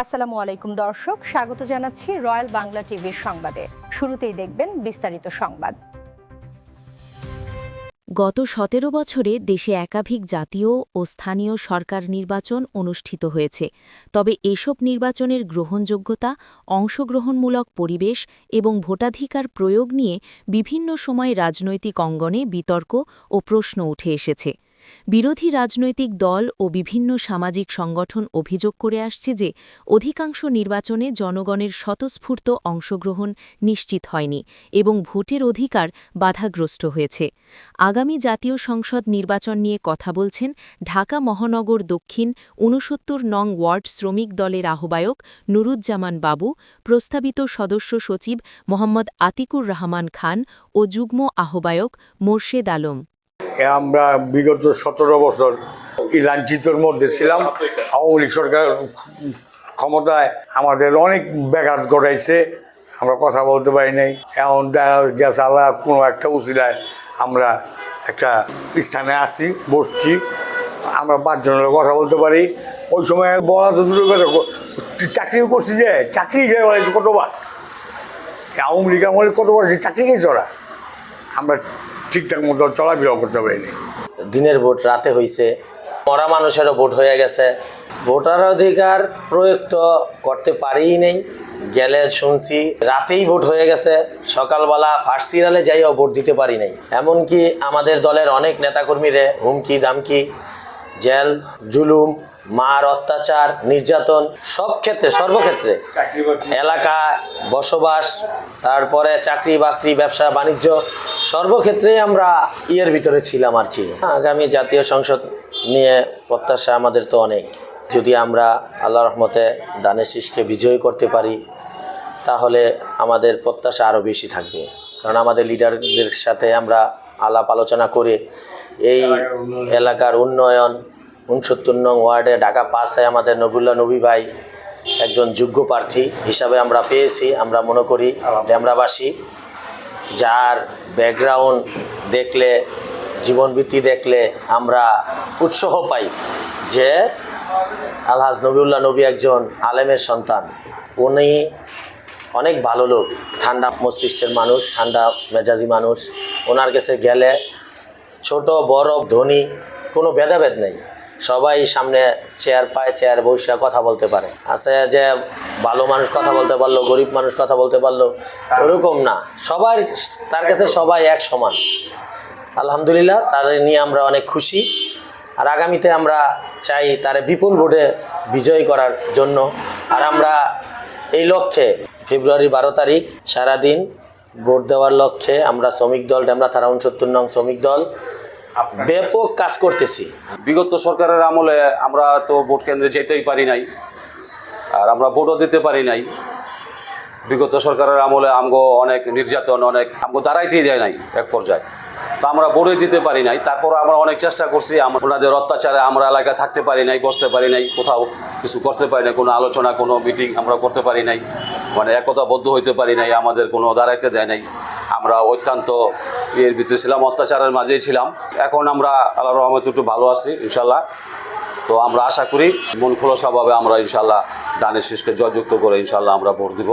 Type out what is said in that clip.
আসসালামু আলাইকুম দর্শক, স্বাগত জানাচ্ছি রয়্যাল বাংলা টিভির সংবাদে। শুরুতেই দেখবেন বিস্তারিত সংবাদ। গত ১৭ বছরে দেশে একাধিক জাতীয় ও স্থানীয় সরকার নির্বাচন অনুষ্ঠিত হয়েছে। তবে এসব নির্বাচনের গ্রহণযোগ্যতা, অংশগ্রহণমূলক পরিবেশ এবং ভোটাধিকার প্রয়োগ নিয়ে বিভিন্ন সময় রাজনৈতিক অঙ্গনে বিতর্ক ও প্রশ্ন উঠে এসেছে। বিরোধী রাজনৈতিক দল ও বিভিন্ন সামাজিক সংগঠন অভিযোগ করে আসছে যে অধিকাংশ নির্বাচনে জনগণের স্বতঃস্ফূর্ত অংশগ্রহণ নিশ্চিত হয়নি এবং ভোটের অধিকার বাধাগ্রস্ত হয়েছে। আগামী জাতীয় সংসদ নির্বাচন নিয়ে কথা বলছেন ঢাকা মহানগর দক্ষিণ ৬৯ নং ওয়ার্ড শ্রমিক দলের আহ্বায়ক নুরুজ্জামান বাবু, প্রস্তাবিত সদস্য সচিব মোহাম্মদ আতিকুর রহমান খান ও যুগ্ম আহ্বায়ক মোর্শেদ আলম। আমরা বিগত ১৭ বছর এই লাঞ্ছিতর মধ্যে ছিলাম। আওয়ামী লীগ সরকার ক্ষমতায় আমাদের অনেক ব্যাঘাত ঘটাইছে, আমরা কথা বলতে পারি নাই। এমন দেখা গেছে আল্লাহ কোনো একটা উচিলায় আমরা একটা স্থানে আসছি, বসছি, আমরা ৫ জনের কথা বলতে পারি। ওই সময় বলা তো দূরের কথা, চাকরিও করছি, যে চাকরি গিয়ে বলেছে কতবার, আওয়ামী লীগ আমলে কতবার যে চাকরি গেছে ওরা, আমরা ঠিকঠাক মতো চলাফেরা করতে পারিনি। দিনের ভোট রাতে হয়েছে, মরা মানুষেরও ভোট হয়ে গেছে। ভোটার অধিকার প্রয়োগ তো করতে পারিই নেই, গেলে শুনছি রাতেই ভোট হয়ে গেছে, সকালবেলা ফার্স্ট সিরিয়ালে যাইও ভোট দিতে পারি নাই। এমনকি আমাদের দলের অনেক নেতাকর্মীরে হুমকি দামকি, জেল জুলুম, মার অত্যাচার, নির্যাতন, সব ক্ষেত্রে সর্বক্ষেত্রে, এলাকা বসবাস, তারপরে চাকরি বাকরি, ব্যবসা বাণিজ্য, সর্বক্ষেত্রেই আমরা ইয়ের ভিতরে ছিলাম আর কি। আগামী জাতীয় সংসদ নিয়ে প্রত্যাশা আমাদের তো অনেক। যদি আমরা আল্লাহ রহমতে দানের শীষকে বিজয় করতে পারি তাহলে আমাদের প্রত্যাশা আরও বেশি থাকবে। কারণ আমাদের লিডারদের সাথে আমরা আলাপ আলোচনা করে এই এলাকার উন্নয়ন, ৬৯ নং ওয়ার্ডে ঢাকা ৫-এ আমাদের নবুল্লাহ নবী ভাই একজন যোগ্য প্রার্থী হিসাবে আমরা পেয়েছি। আমরা মনে করি ডেমরাবাসী, যার ব্যাকগ্রাউন্ড দেখলে, জীবনবৃত্তি দেখলে আমরা উৎসাহ পাই যে আলহাজ নবিউল্লাহ নবী একজন আলেমের সন্তান। উনি অনেক ভালো লোক, ঠান্ডা মস্তিষ্কের মানুষ, ঠান্ডা মেজাজি মানুষ। ওনার কাছে গেলে ছোট বড় ধনী কোনো ভেদাভেদ নেই, সবাই সামনে চেয়ার পায়, চেয়ার বসে কথা বলতে পারে। আছে যে ভালো মানুষ কথা বলতে পারলো, গরিব মানুষ কথা বলতে পারলো, ওরকম না, সবার তার কাছে সবাই এক সমান। আলহামদুলিল্লাহ, তার নিয়ে আমরা অনেক খুশি। আর আগামীতে আমরা চাই তার বিপুল ভোটে বিজয়ী করার জন্য। আর আমরা এই লক্ষ্যে ফেব্রুয়ারি 12 তারিখ সারাদিন ভোট দেওয়ার লক্ষ্যে আমরা শ্রমিক দল, ডেমরা থানা ৬৯ নং শ্রমিক দল ব্যাপক কাজ করতেছি। বিগত সরকারের আমলে আমরা তো ভোট কেন্দ্রে যেতেই পারি নাই, আর আমরা ভোটও দিতে পারি নাই। বিগত সরকারের আমলে আমগো অনেক নির্যাতন, অনেক আমগো দাঁড়াইতেই যায় নাই এক পর্যায়ে, তো আমরা ভোটই দিতে পারি নাই। তারপর আমরা অনেক চেষ্টা করছি, ওনাদের অত্যাচারে আমরা এলাকায় থাকতে পারি নাই, বসতে পারি নাই, কোথাও কিছু করতে পারি নাই, কোনো আলোচনা, কোনো মিটিং আমরা করতে পারি নাই, মানে একতাবদ্ধ হইতে পারি নাই, আমাদের কোনো দাঁড়াইতে দেয় নাই। আমরা অত্যন্ত এর ভিতরে ছিলাম, অত্যাচারের মাঝেই ছিলাম। এখন আমরা আল্লাহর রহমতে একটু ভালো আছি ইনশাল্লাহ। তো আমরা আশা করি মন খোলসাভাবে আমরা ইনশাল্লাহ দানের শীষকে জয়যুক্ত করে ইনশাল্লাহ আমরা ভোট দিব।